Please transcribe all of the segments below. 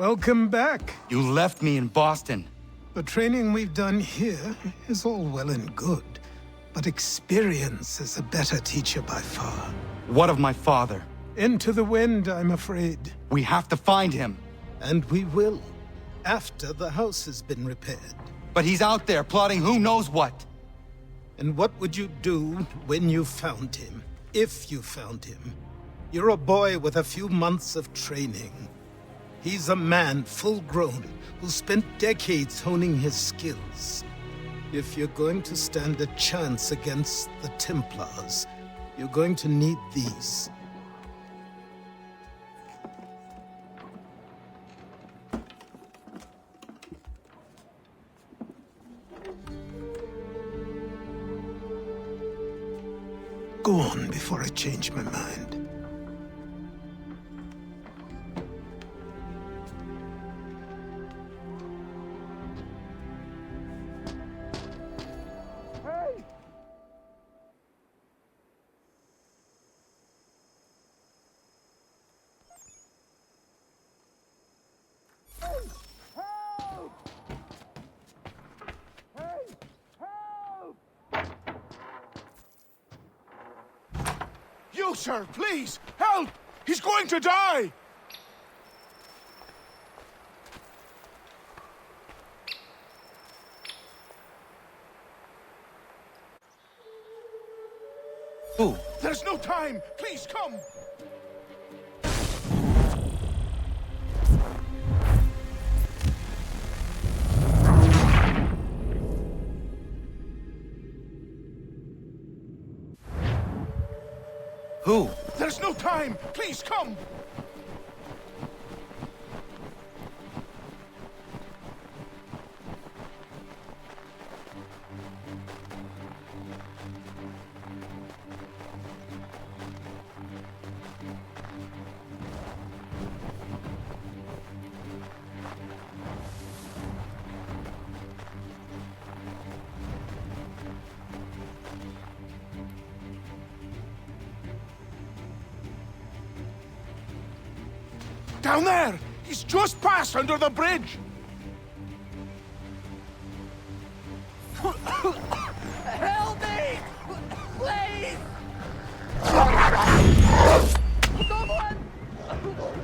Welcome back. You left me in Boston. The training we've done here is all well and good, but experience is a better teacher by far. What of my father? Into the wind, I'm afraid. We have to find him. And we will, after the house has been repaired. But he's out there plotting who knows what. And what would you do when you found him? If you found him? You're a boy with a few months of training. He's a man, full-grown, who spent decades honing his skills. If you're going to stand a chance against the Templars, you're going to need these. Go on before I change my mind. You, sir, please, help! He's going to die! Who? There's no time! Please, come! Who? There's no time! Please, come! Down there! He's just passed under the bridge! Help me! Please! Someone!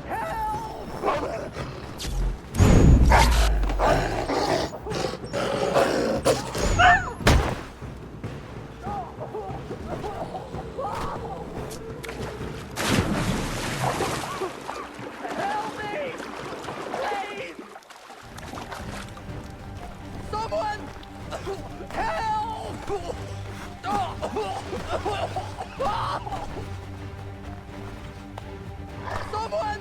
Help! Help me! Please! Someone! Help! Someone!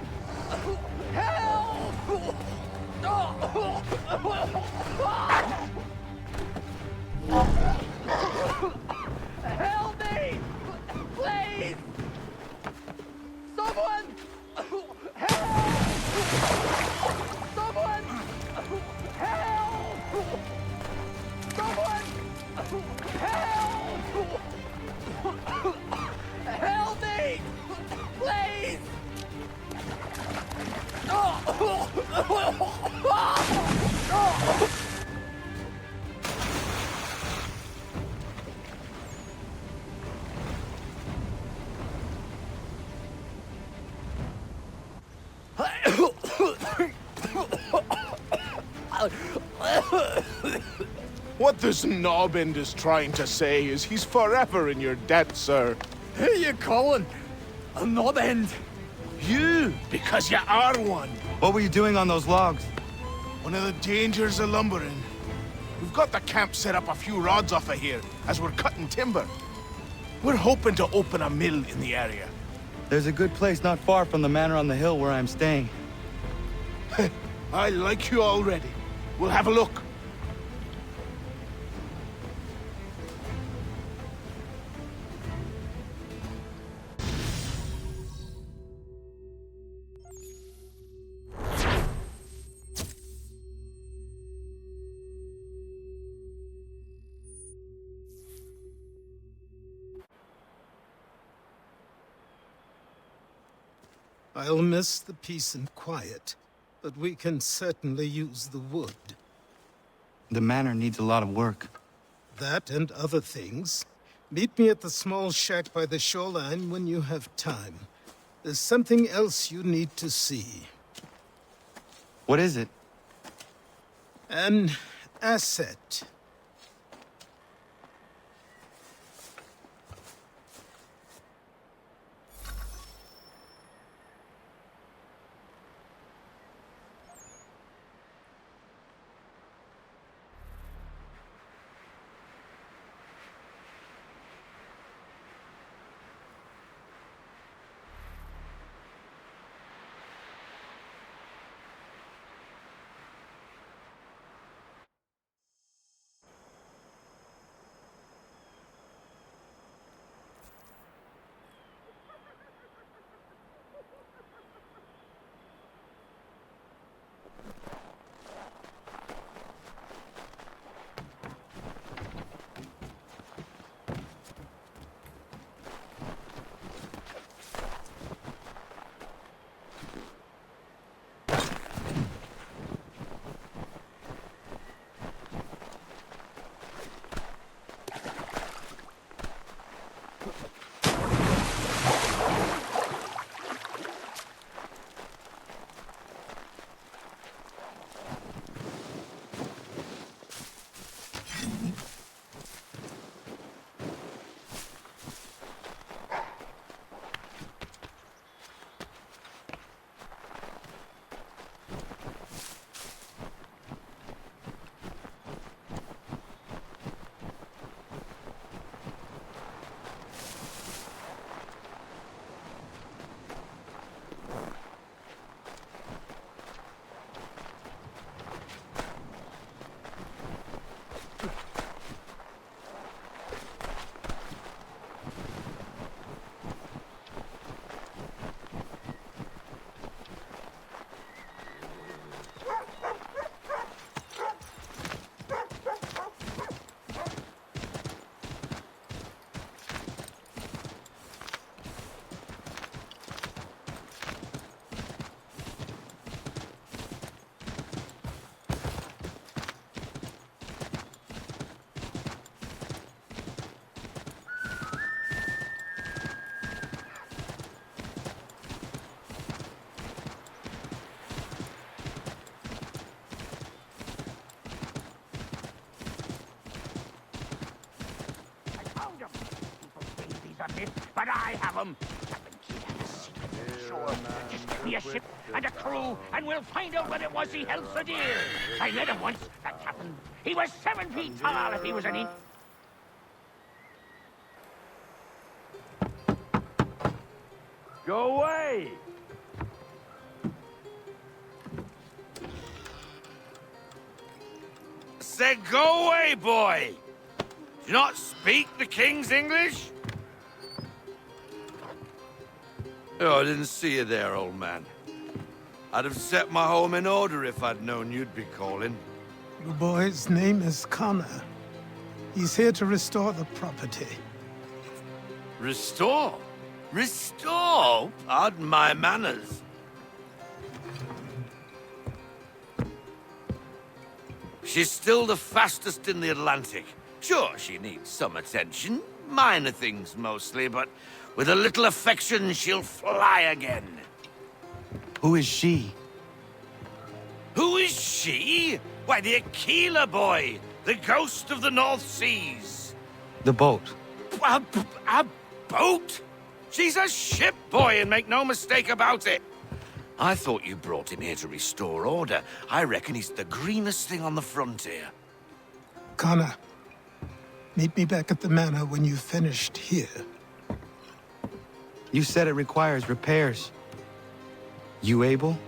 Help me! Please! Someone! Help! Someone! Help! Someone! Help! Help me! Please! What this knobbend is trying to say is he's forever in your debt, sir. Who you calling? A knob end. You, because you are one. What were you doing on those logs? One of the dangers of lumbering. We've got the camp set up a few rods off of here, as we're cutting timber. We're hoping to open a mill in the area. There's a good place not far from the manor on the hill where I'm staying. I like you already. We'll have a look. I'll miss the peace and quiet, but we can certainly use the wood. The manor needs a lot of work. That and other things. Meet me at the small shack by the shoreline when you have time. There's something else you need to see. What is it? An asset. But I have them. Captain Kidd had a secret for the shore. Just give me a ship and a crew, and we'll find out what it was he held so dear. I met him once, that captain. He was 7 feet tall if he was an inch. Go away! Said go away, boy! Do you not speak the King's English? Oh, I didn't see you there, old man. I'd have set my home in order if I'd known you'd be calling. The boy's name is Connor. He's here to restore the property. Restore? Restore? Pardon my manners. She's still the fastest in the Atlantic. Sure, she needs some attention. Minor things mostly, but with a little affection, she'll fly again. Who is she? Who is she? Why, the Aquila boy, the ghost of the North Seas. The boat. A boat? She's a ship boy, and make no mistake about it. I thought you brought him here to restore order. I reckon he's the greenest thing on the frontier. Connor, meet me back at the manor when you've finished here. You said it requires repairs. You able?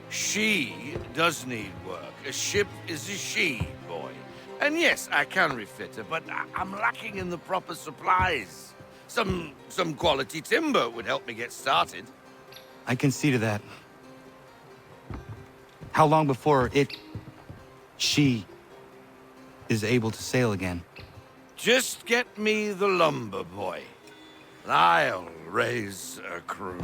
She does need work. A ship is a she, boy. And yes, I can refit her, but I'm lacking in the proper supplies. Some quality timber would help me get started. I can see to that. How long before she is able to sail again? Just get me the lumber, boy. And I'll raise a crew.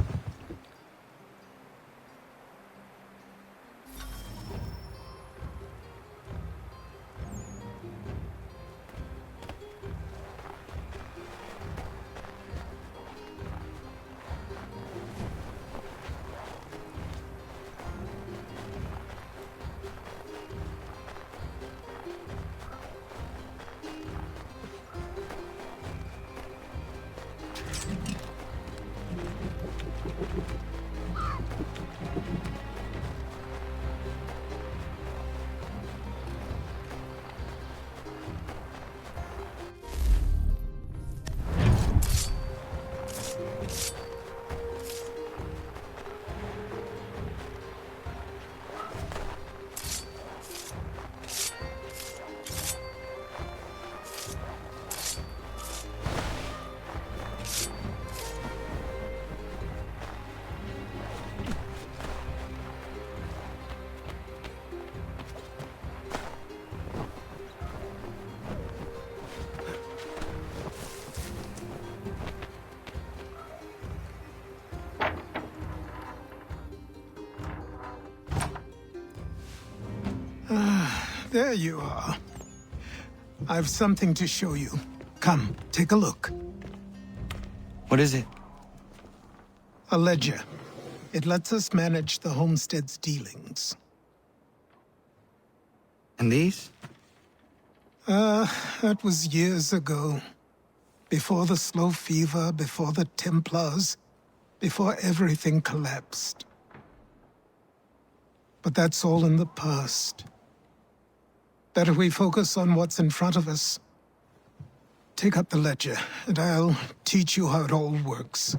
There you are. I've something to show you. Come, take a look. What is it? A ledger. It lets us manage the homestead's dealings. And these? That was years ago. Before the slow fever, before the Templars, before everything collapsed. But that's all in the past. Better we focus on what's in front of us. Take up the ledger, and I'll teach you how it all works.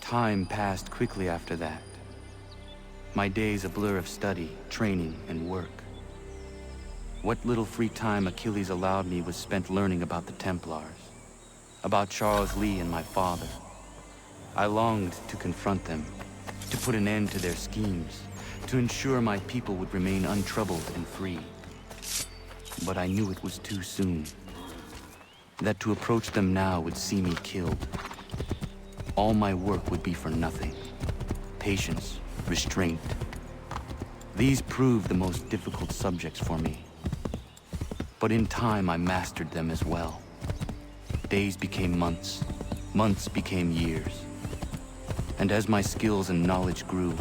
Time passed quickly after that. My days a blur of study, training, and work. What little free time Achilles allowed me was spent learning about the Templars, about Charles Lee and my father. I longed to confront them, to put an end to their schemes, to ensure my people would remain untroubled and free. But I knew it was too soon, that to approach them now would see me killed. All my work would be for nothing. Patience, restraint. These proved the most difficult subjects for me. But in time, I mastered them as well. Days became months, months became years. And as my skills and knowledge grew,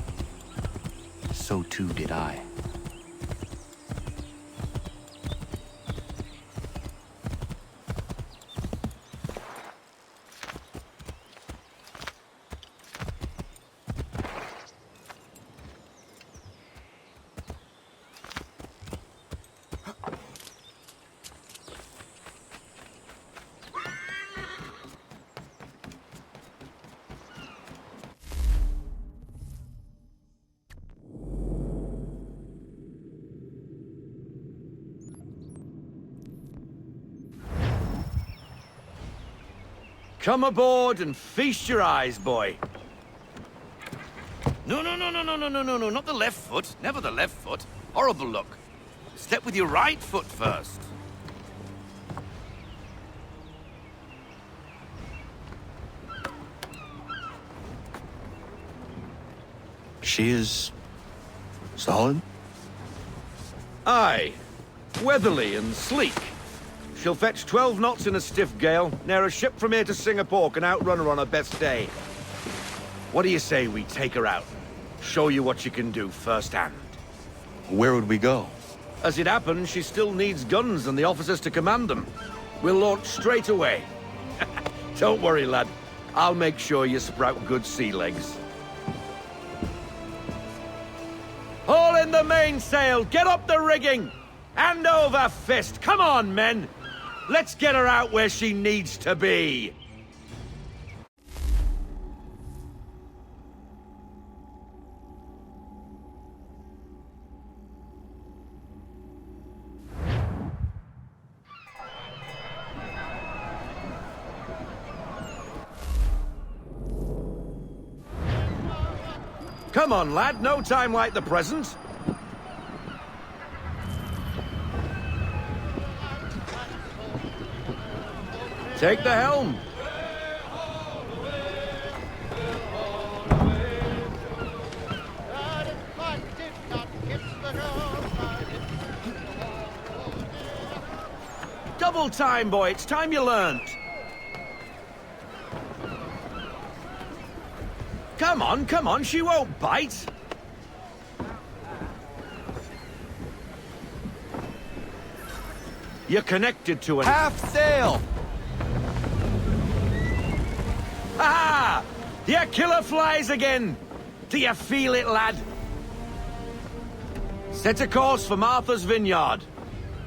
so too did I. Come aboard and feast your eyes, boy. No, not the left foot. Never the left foot. Horrible look. Step with your right foot first. She is solid? Aye. Weatherly and sleek. She'll fetch 12 knots in a stiff gale, near a ship from here to Singapore can outrun her on her best day. What do you say we take her out? Show you what she can do firsthand. Where would we go? As it happens, she still needs guns and the officers to command them. We'll launch straight away. Don't worry, lad. I'll make sure you sprout good sea legs. Haul in the mainsail! Get up the rigging! Hand over fist! Come on, men! Let's get her out where she needs to be! Come on, lad. No time like the present. Take the helm. Double time, boy. It's time you learned. Come on, she won't bite. You're connected to an Half sail! Ha! Your killer flies again! Do you feel it, lad? Set a course for Martha's Vineyard.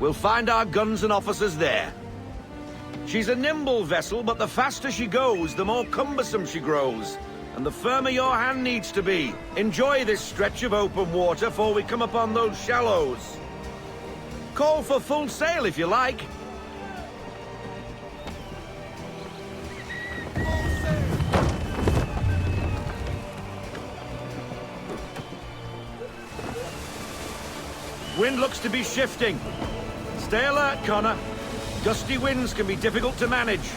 We'll find our guns and officers there. She's a nimble vessel, but the faster she goes, the more cumbersome she grows. And the firmer your hand needs to be. Enjoy this stretch of open water before we come upon those shallows. Call for full sail if you like. Wind looks to be shifting. Stay alert, Connor. Gusty winds can be difficult to manage.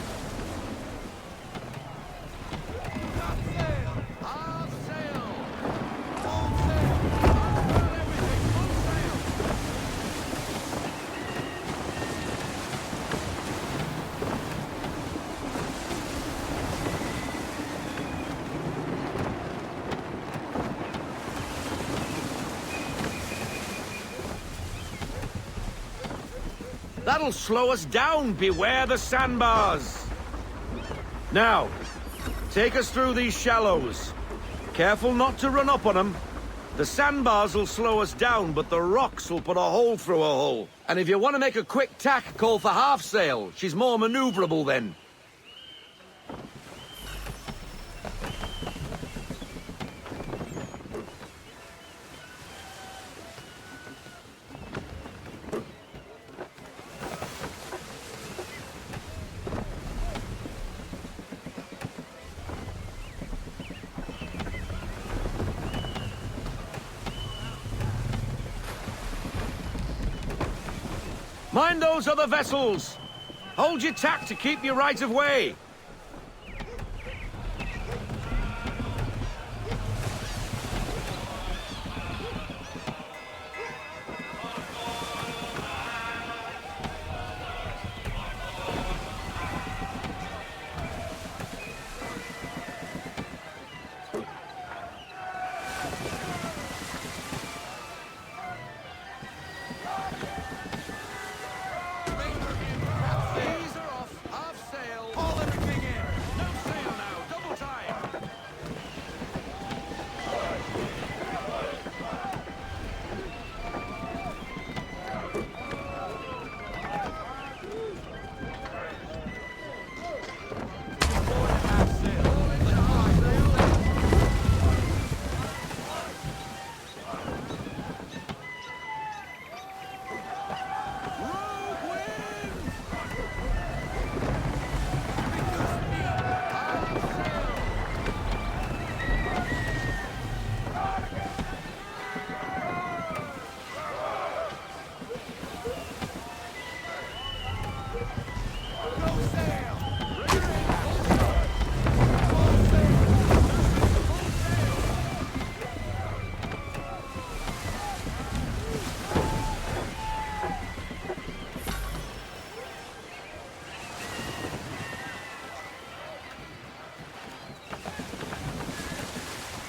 That'll slow us down. Beware the sandbars. Now, take us through these shallows. Careful not to run up on them. The sandbars will slow us down, but the rocks will put a hole through a hull. And if you want to make a quick tack, call for half sail. She's more maneuverable then. Mind those other vessels! Hold your tack to keep your right of way!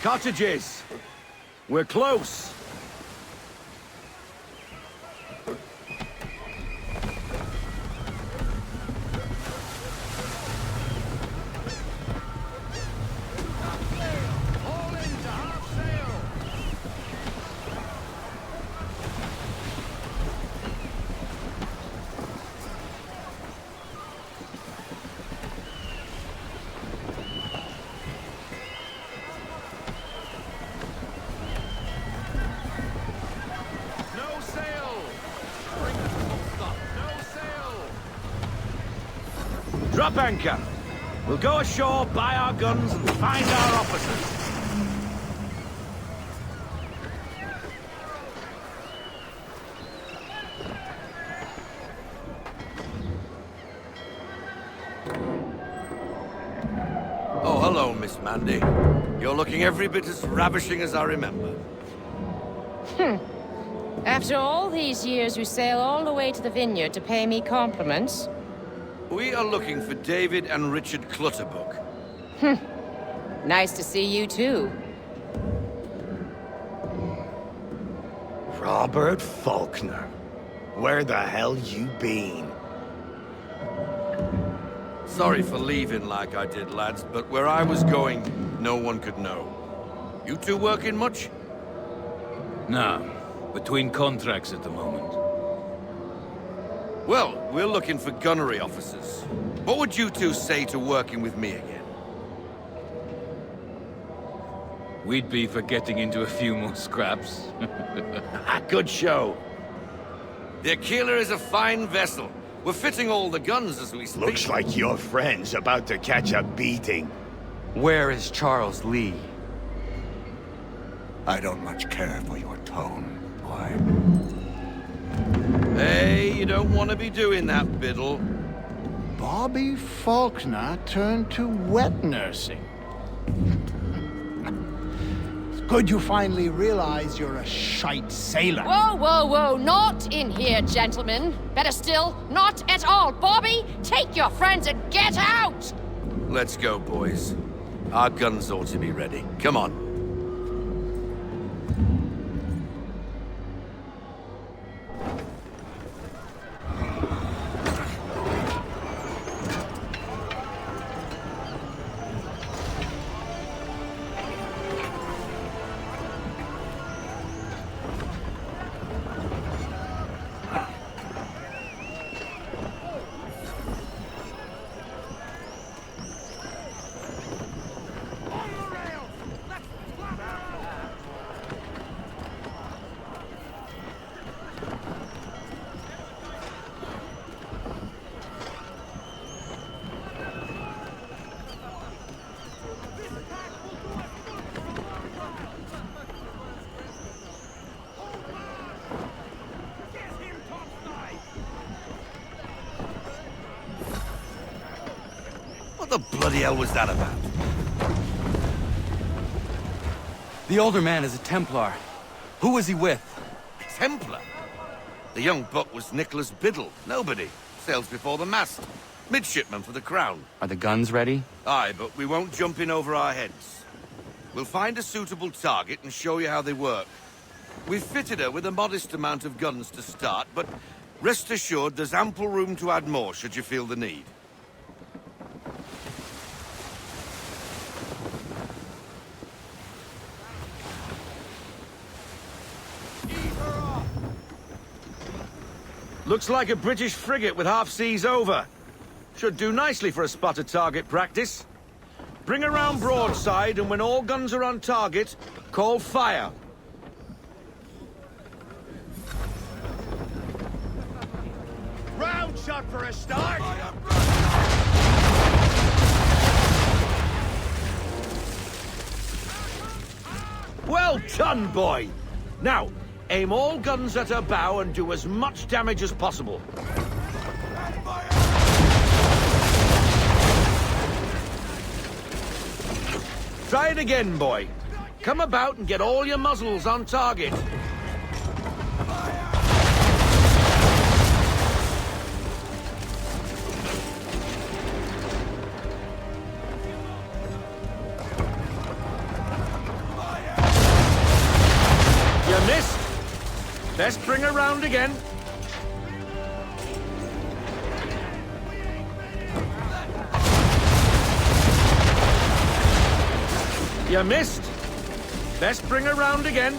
Cottages! We're close! Drop anchor. We'll go ashore, buy our guns, and find our officers. Oh, hello, Miss Mandy. You're looking every bit as ravishing as I remember. After all these years, you sail all the way to the vineyard to pay me compliments? We are looking for David and Richard Clutterbuck. Nice to see you, too. Robert Faulkner. Where the hell you been? Sorry for leaving like I did, lads, but where I was going, no one could know. You two working much? Nah, between contracts at the moment. Well, we're looking for gunnery officers. What would you two say to working with me again? We'd be for getting into a few more scraps. Good show. The Aquila is a fine vessel. We're fitting all the guns as we speak. Looks like your friend's about to catch a beating. Where is Charles Lee? I don't much care for your tone, boy. Hey, you don't want to be doing that, Biddle. Bobby Faulkner turned to wet nursing. It's good you finally realize you're a shite sailor. Whoa, whoa, whoa, not in here, gentlemen. Better still, not at all. Bobby, take your friends and get out! Let's go, boys. Our guns ought to be ready. Come on. What the bloody hell was that about? The older man is a Templar. Who was he with? Templar? The young buck was Nicholas Biddle. Nobody. Sails before the mast. Midshipman for the Crown. Are the guns ready? Aye, but we won't jump in over our heads. We'll find a suitable target and show you how they work. We've fitted her with a modest amount of guns to start, but rest assured there's ample room to add more should you feel the need. Looks like a British frigate with half seas over. Should do nicely for a spot of target practice. Bring her round broadside, and when all guns are on target, call fire. Round shot for a start! Well done, boy! Now, aim all guns at her bow and do as much damage as possible. Try it again, boy. Come about and get all your muzzles on target. Best bring her round again. You missed. Best bring her round again.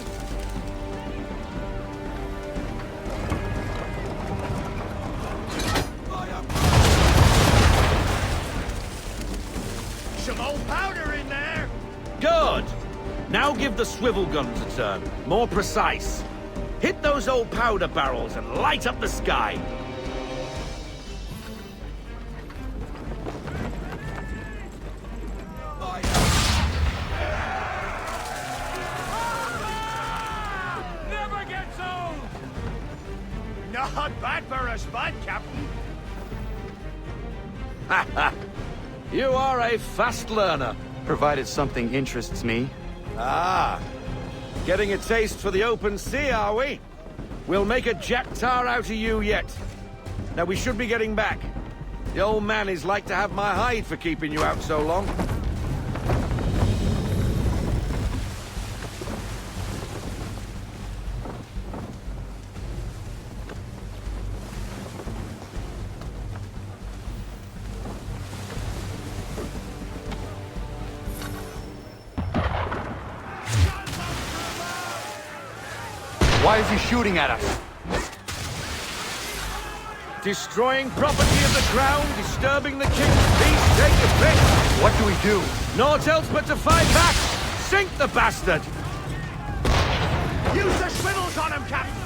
Some old powder in there. Good. Now give the swivel guns a turn. More precise. Hit those old powder barrels and light up the sky. Never gets old. Not bad for a spud, Captain. You are a fast learner. Provided something interests me. Ah. Getting a taste for the open sea, are we? We'll make a jack tar out of you yet. Now we should be getting back. The old man is like to have my hide for keeping you out so long. Why is he shooting at us? Destroying property of the crown, disturbing the king's peace, take your pick. What do we do? Naught else but to fight back. Sink the bastard. Use the swivels on him, Captain.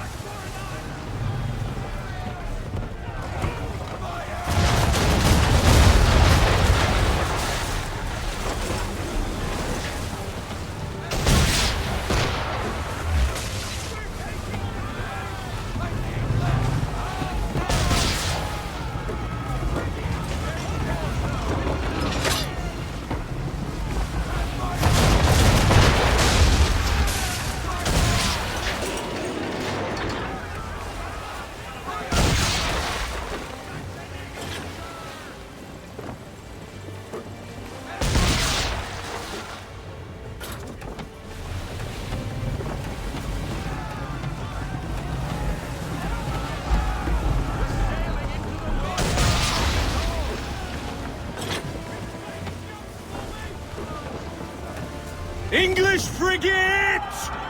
English frigate!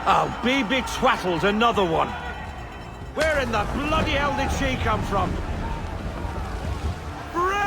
Oh, be twaddled, another one. Where in the bloody hell did she come from? Brace!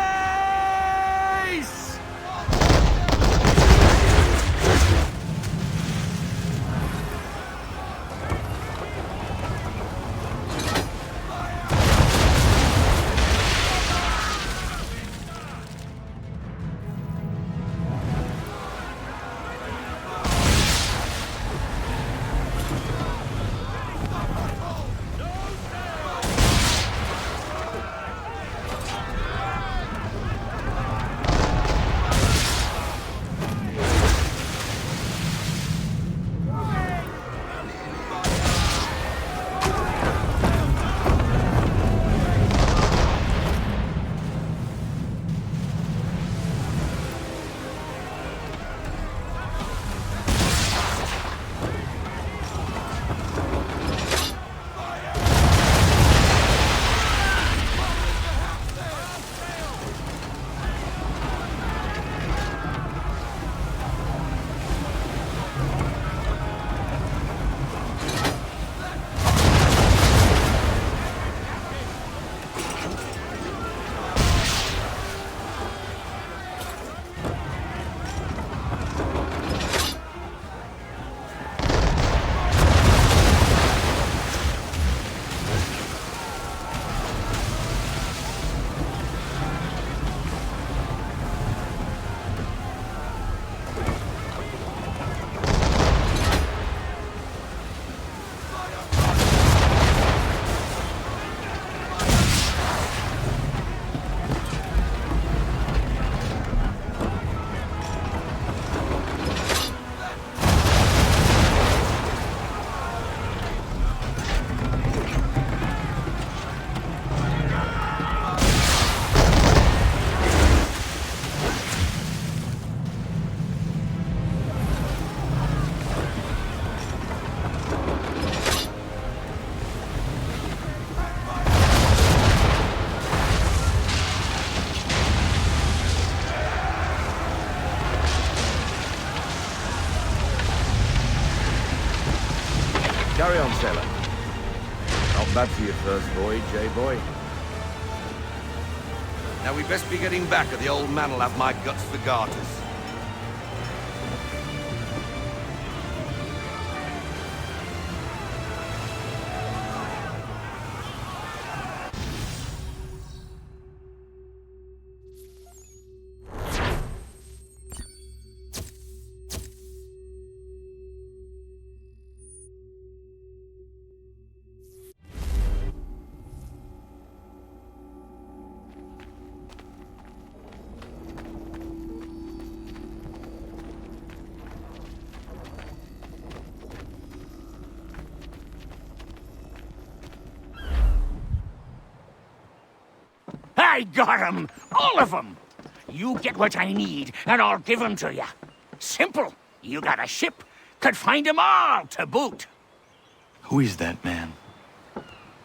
Carry on, sailor. Not bad for your first voyage, eh, boy? Now we best be getting back, or the old man'll have my guts for garters. I got 'em! All of 'em! You get what I need, and I'll give 'em to you. Simple. You got a ship. Could find 'em all to boot. Who is that man?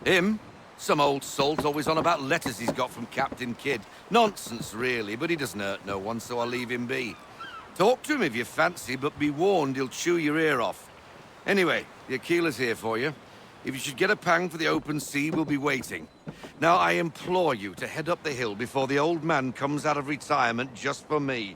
Him? Some old salt always on about letters he's got from Captain Kidd. Nonsense, really, but he doesn't hurt no one, so I'll leave him be. Talk to him if you fancy, but be warned he'll chew your ear off. Anyway, the Aquila's here for you. If you should get a pang for the open sea, we'll be waiting. Now, I implore you to head up the hill before the old man comes out of retirement just for me.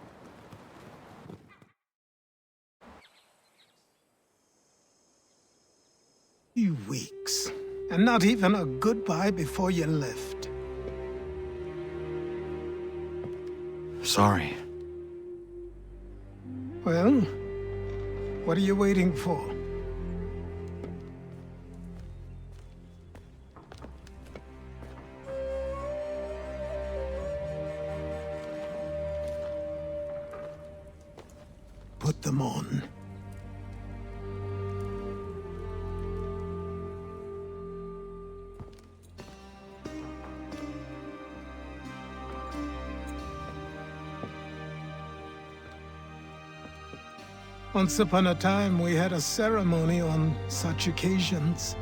2 weeks. And not even a goodbye before you left. Sorry. Well, what are you waiting for? Put them on. Once upon a time, we had a ceremony on such occasions.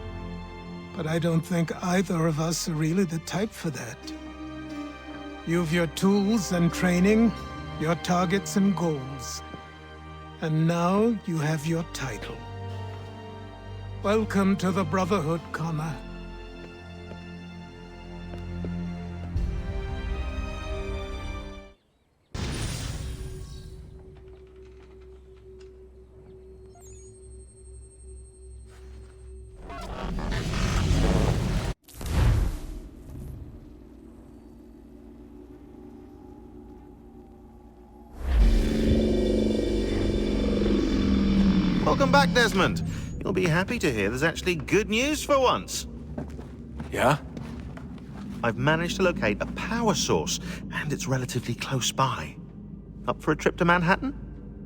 But I don't think either of us are really the type for that. You've your tools and training, your targets and goals. And now you have your title. Welcome to the Brotherhood, Connor. Welcome back, Desmond. You'll be happy to hear there's actually good news for once. Yeah? I've managed to locate a power source, and it's relatively close by. Up for a trip to Manhattan?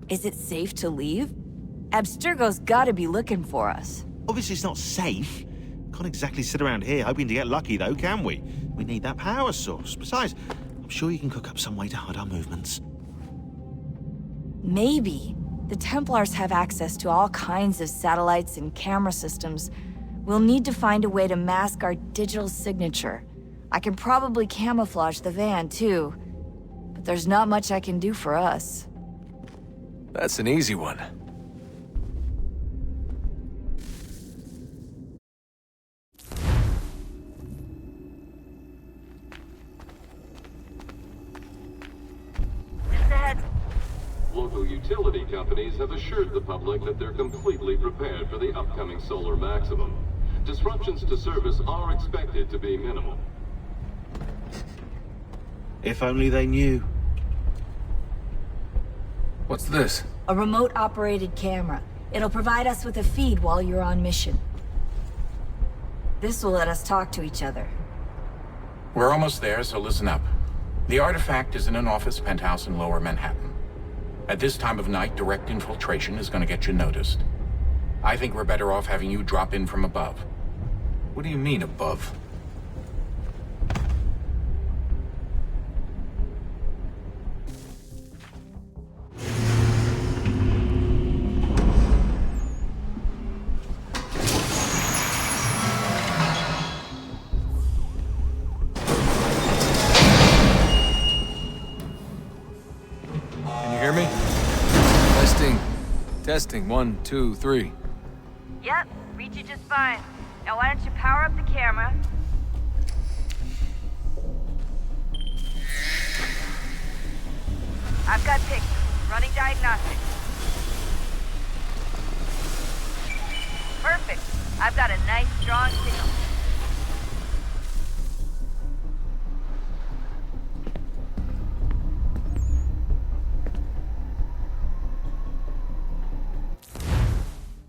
Is it safe to leave? Abstergo's gotta be looking for us. Obviously it's not safe. Can't exactly sit around here hoping to get lucky, though, can we? We need that power source. Besides, I'm sure you can cook up some way to hide our movements. Maybe. The Templars have access to all kinds of satellites and camera systems. We'll need to find a way to mask our digital signature. I can probably camouflage the van, too. But there's not much I can do for us. That's an easy one. Local utility companies have assured the public that they're completely prepared for the upcoming solar maximum. Disruptions to service are expected to be minimal. If only they knew. What's this? A remote-operated camera. It'll provide us with a feed while you're on mission. This will let us talk to each other. We're almost there, so listen up. The artifact is in an office penthouse in Lower Manhattan. At this time of night, direct infiltration is going to get you noticed. I think we're better off having you drop in from above. What do you mean, above? Testing. 1, 2, 3. Yep, reach you just fine. Now why don't you power up the camera? I've got pictures. Running diagnostics. Perfect. I've got a nice, strong signal.